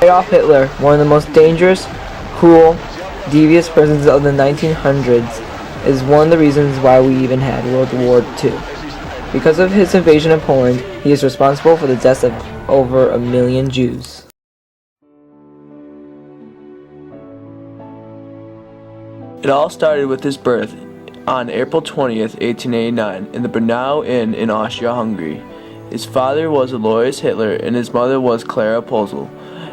Adolf Hitler, one of the most dangerous, cruel, devious persons of the 1900s, is one of the reasons why we even had World War II. Because of his invasion of Poland, he is responsible for the deaths of over 1 million Jews. It all started with his birth on April 20th, 1889, in the Bernau Inn in Austria-Hungary. His father was Alois Hitler and his mother was Clara Posel,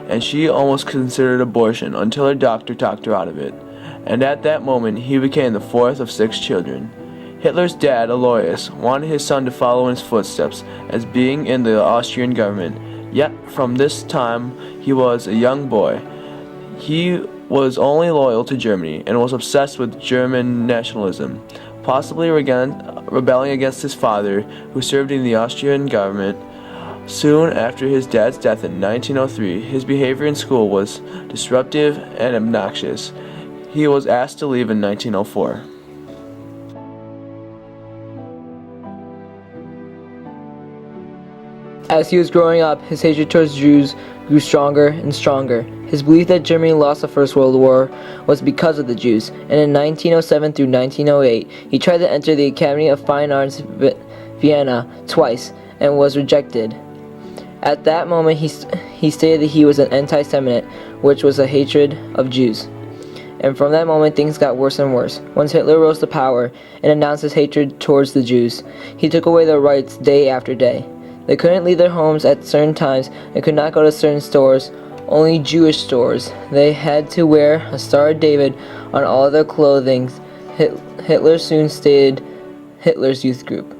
and she almost considered abortion until her doctor talked her out of it. And at that moment, he became the fourth of 6 children. Hitler's dad, Alois, wanted his son to follow in his footsteps as being in the Austrian government. Yet, from this time, he was a young boy. He was only loyal to Germany and was obsessed with German nationalism, possibly rebelling against his father, who served in the Austrian government. Soon after his dad's death in 1903, his behavior in school was disruptive and obnoxious. He was asked to leave in 1904. As he was growing up, his hatred towards Jews grew stronger and stronger. His belief that Germany lost the First World War was because of the Jews, and in 1907 through 1908, he tried to enter the Academy of Fine Arts Vienna twice and was rejected. At that moment, he stated that he was an anti-Semite, which was a hatred of Jews. And from that moment, things got worse and worse. Once Hitler rose to power and announced his hatred towards the Jews, he took away their rights day after day. They couldn't leave their homes at certain times and could not go to certain stores, only Jewish stores. They had to wear a Star of David on all of their clothing. Hitler soon stated Hitler's Youth Group.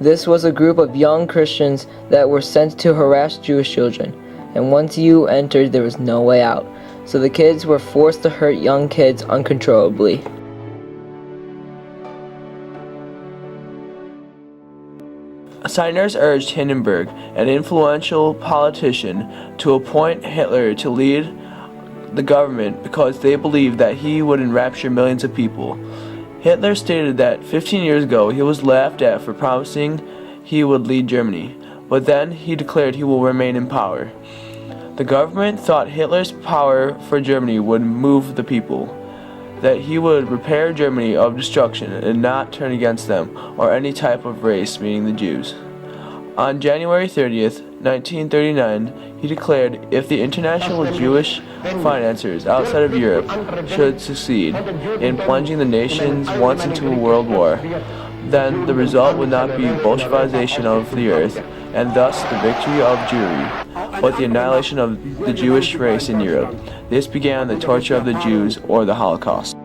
This was a group of young Christians that were sent to harass Jewish children, and once you entered, there was no way out. So the kids were forced to hurt young kids uncontrollably. Signers urged Hindenburg, an influential politician, to appoint Hitler to lead the government because they believed that he would enrapture millions of people. Hitler stated that 15 years ago he was laughed at for promising he would lead Germany, but then he declared he will remain in power. The government thought Hitler's power for Germany would move the people, that he would repair Germany of destruction and not turn against them or any type of race, meaning the Jews. On January 30th, 1939, he declared if the international Jewish financiers outside of Europe should succeed in plunging the nations once into a world war, then the result would not be Bolshevization of the earth, and thus the victory of Jewry, but the annihilation of the Jewish race in Europe. This began the torture of the Jews, or the Holocaust.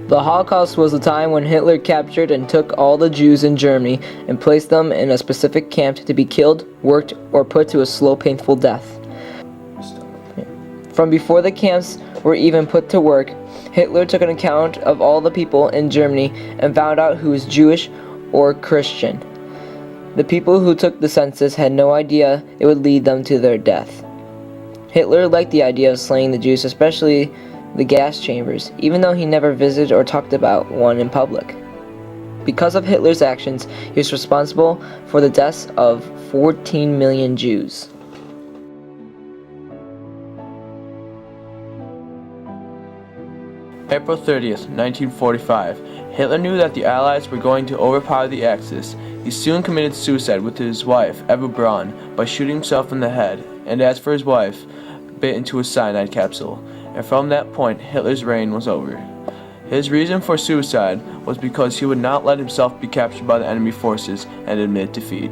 The Holocaust was the time when Hitler captured and took all the Jews in Germany and placed them in a specific camp to be killed, worked, or put to a slow, painful death. From before the camps were even put to work, Hitler took an account of all the people in Germany and found out who was Jewish or Christian. The people who took the census had no idea it would lead them to their death. Hitler liked the idea of slaying the Jews, especially the gas chambers, even though he never visited or talked about one in public. Because of Hitler's actions, he was responsible for the deaths of 14 million Jews. April 30th, 1945. Hitler knew that the Allies were going to overpower the Axis. He soon committed suicide with his wife, Eva Braun, by shooting himself in the head, and as for his wife, bit into a cyanide capsule. And from that point, Hitler's reign was over. His reason for suicide was because he would not let himself be captured by the enemy forces and admit defeat.